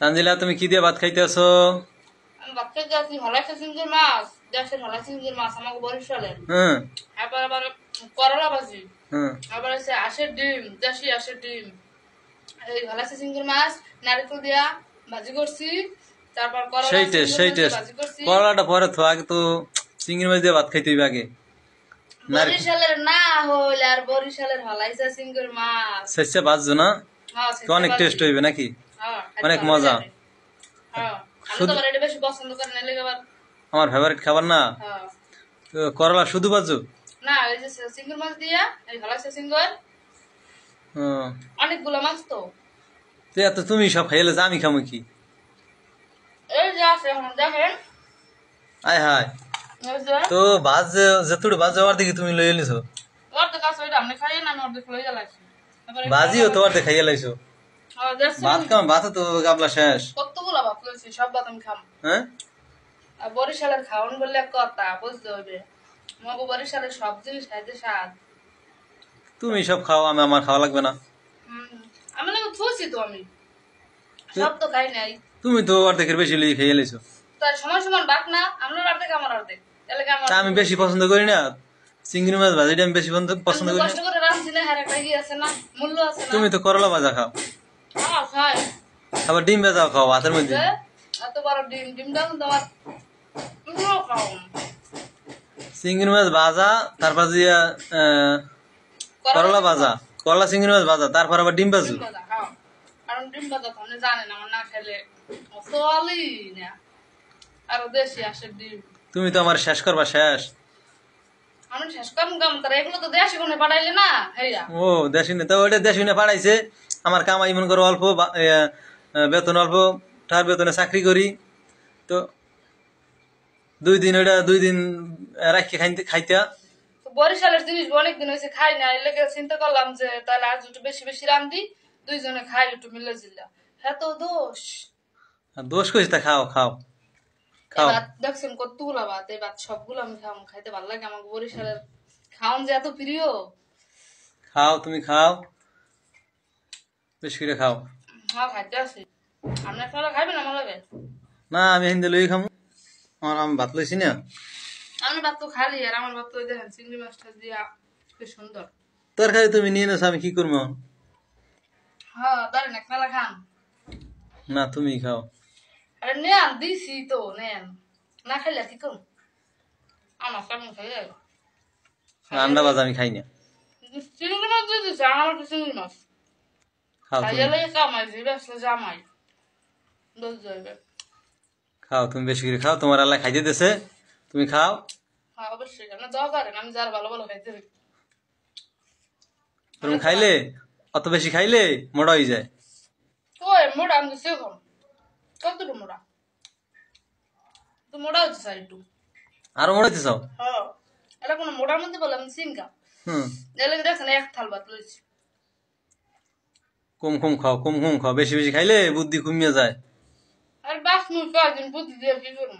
তানজিলা তুমি কি দিয়ে ভাত খাইতেছো? আমি ভাত খাইতে আছি হলাইসা সিঙ্গের মাছ, দেশের হলাই সিঙ্গের মাছ আমাকে বরিশালের। হ্যাঁ আবার করলা ভাজি, হ্যাঁ আবার আছে আঁশের ডিম, দেশি আঁশের ডিম। এই হলাইসা সিঙ্গের মাছ নারকেল দিয়া ভাজি করছি, তারপর করলা সেই টেস্ট সিঙ্গের সেই মাছ দিয়ে টেস্ট। ভাজি করছি। করলাটা পরে তো, আগে তো চিংড়ি মাছ দিয়ে ভাত খাইতে হইবে আগে। বরিশালের না হইলে আর বরিশালের হলাইসা সিঙ্গের মাছ। শেষে ভাজছো না? হ্যাঁ, তো অনেক টেস্ট হইবে নাকি? হ্যাঁ, অনেক মজা। হ্যাঁ, আমি তো আবার এটা বেশি পছন্দ করি না, লেগে আবার। আমার ফেভারিট খাবার না। হ্যাঁ, তো করলা শুধু ভাজো? না এই যে সিঙ্গের মাছ দিয়া এই হলাইসা সিঙ্গের অনেকগুলো মাছ তো। তো এত তুমি সব খাইলে আমি খামো কি? এই যে আছে এখন দেখেন, আয় হায়, এই যে তো ভাজ যতটুকু ভাজ যাওয়ার দিকে তুমি লইয়ে নিছো। অর্ধেক আছে ওইটা আপনি খাইয়ে না, আমি অর্ধেক লই জ্বালাইছি। ভাজিও তো অর্ধেক খাইয়ে লাইছো। ভাত খাম, ভাত তো গাবলা শেষ। কতগুলো ভাত লইছি, সব ভাত আমি খাম। হ্যাঁ, আর বরিশালের খাওয়ান বললে এক কথা বুঝতে হবে, মগো বরিশালের সব জিনিস খাইতে স্বাদ। তুমি সব খাও, আমি আমার খাওয়া লাগবে না। আমি না থুছি তো, আমি সব তো খাই নাই। তুমি তো অর্ধেকের বেশি লিয়ে খেয়ে লাইছো। তার সমান সমান ভাগ না, আপনার অর্ধেক আমার অর্ধেক, তাহলে কি আমার। তা আমি বেশি পছন্দ করি না চিংড়ি মাছ ভাজিটা, আমি বেশি পছন্দ করি কষ্ট না। করে রাঁধছি না, হ্যাঁ একটা ইয়ে আছে না, মূল্য আছে না। তুমি তো করলা ভাজা খাও, হ্যাঁ খাই। আবার ডিম ভাজাও খাও ভাতের মধ্যে। এত বড় ডিম, ডিমটা কিন্তু আমার তুমিও খাও। চিংড়ি মাছ ভাজা, তারপর দিয়া করলা ভাজা, করলা চিংড়ি মাছ ভাজা, তারপর আবার ডিম ভাজু। ডিম ভাজা খাও, কারণ ডিম ভাজা তো আপনি জানেন আমার না খেলে চলেই না। আরো দেশি আসে ডিম। তুমি তো আমার শেষ করবা শেষ। আমি শেষ করুন কাম, তারা এগুলো তো দেশি কোনে পাঠাইলে না হেয়া। ও দেশি না, তো ওইটা দেশি না পাঠাইছে। আমার কামাই মন করো অল্প, বেতন অল্প, তার বেতনে চাকরি করি। তো 2 দিন ওইটা 2 দিন রাখি খাইতে। তো বরিশালের জিনিস অনেকদিন হয়েছে খাই না, এর লেগে চিন্তা করলাম যে তাহলে আজ একটু বেশি বেশি রান্ধি, দুইজনে খাই একটু মিলে জিল্লা। হ্যাঁ তো দোষ। দোষ কইস, তা খাও খাও খাও। ভাত দেখছেন কতগুলা ভাত, এই ভাত সবগুলো আমি খাম, খাইতে ভালো লাগে আমার। বরিশালের খাওন যে এত প্রিয়। খাও তুমি খাও, বেশি করে খাও। হ্যাঁ খাইতে আসি, আপনি আপনারা খাইবেন আমার লাগে? না আমি হিন্দে লই খামু, আমি ভাত লইছি না। আমি ভাত তো খালি, আর আমার ভাত তো দেখেন চিংড়ি মাছটা দিয়া কি সুন্দর। তরকারি তুমি নিয়ে নেছো, আমি কি করবো? হ্যাঁ ধরেন এক মেলা খান। না তুমি খাও। আরে নেন, দিছি তো নেন, না খাইলে কি করুন? আমার সামনে খাইলে আন্ডা ভাজা আমি খাই না। চিংড়ি মাছ দিয়ে দিচ্ছে, আমার তো চিংড়ি মাছ খাও তুমি, খাইলে কামাই দিবে, আসলে জামাই দোষ যাইবে। খাও তুমি বেশি করে খাও, তোমার আল্লাহ খাইতে দেছে, তুমি খাও। হ্যাঁ অবশ্যই, আপনি দোয়া করেন আমি যার ভালো ভালো খাইতে পারি। তুমি খাইলে, অত বেশি খাইলে মোটা হয়ে যায়। ওই মোড়া আমি দিচ্ছি এখন, কতটুকু মোড়া? তো মোড়া হচ্ছে স্যার একটু। আরো মোটাইতে চাও? হ্যাঁ, এটা কোনো মোড়ার মধ্যে বললাম সিনকা। হুম, এলে দেখছেন এক থাল ভাত লইছি। কম কম খাও, কম কম খাও, বেশি বেশি খাইলে বুদ্ধি কমিয়ে যায়। আর বাস মুই কয়দিন বুদ্ধি দিয়ে কি করুন,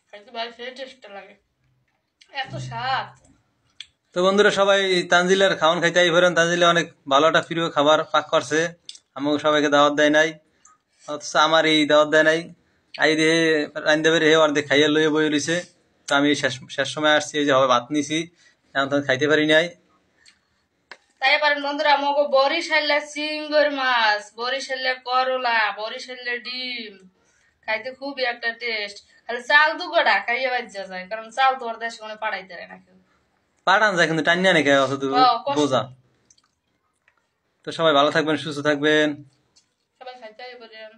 খাইতে ভাই সেই টেস্টটা লাগে, এত স্বাদ। তো বন্ধুরা সবাই তানজিলার খাওয়ান খাইতে আই পারেন। তানজিলা অনেক ভালো একটা প্রিয় খাবার পাক করছে, আমাকে সবাইকে দাওয়াত দেয় নাই, অথচ আমার এই দাওয়াত দেয় নাই। আই রে রান্ধতে পারে হে অর্ধেক খাইয়ে লইয়ে বই রইছে। তো আমি শেষ শেষ সময় আসছি, এই যে হবে ভাত নিছি, এখন তো খাইতে পারি নাই। তাই পারেন বন্ধুরা, মগো বরিশালে চিংড়ি মাছ, বরিশালে করলা, বরিশালে ডিম খাইতে খুবই একটা টেস্ট। খালি চাল দুগোটা খাইয়ে বাজ্যা যায়, কারণ চাল তো ওর দেশে কোনো পাঠাইতে পারে না কেউ। পাঠান যায় কিন্তু টান্নিয়া নাকি অত কষ্ট। বোঝা। তো সবাই ভালো থাকবেন, সুস্থ থাকবেন। সবাই খাইতে পারেন।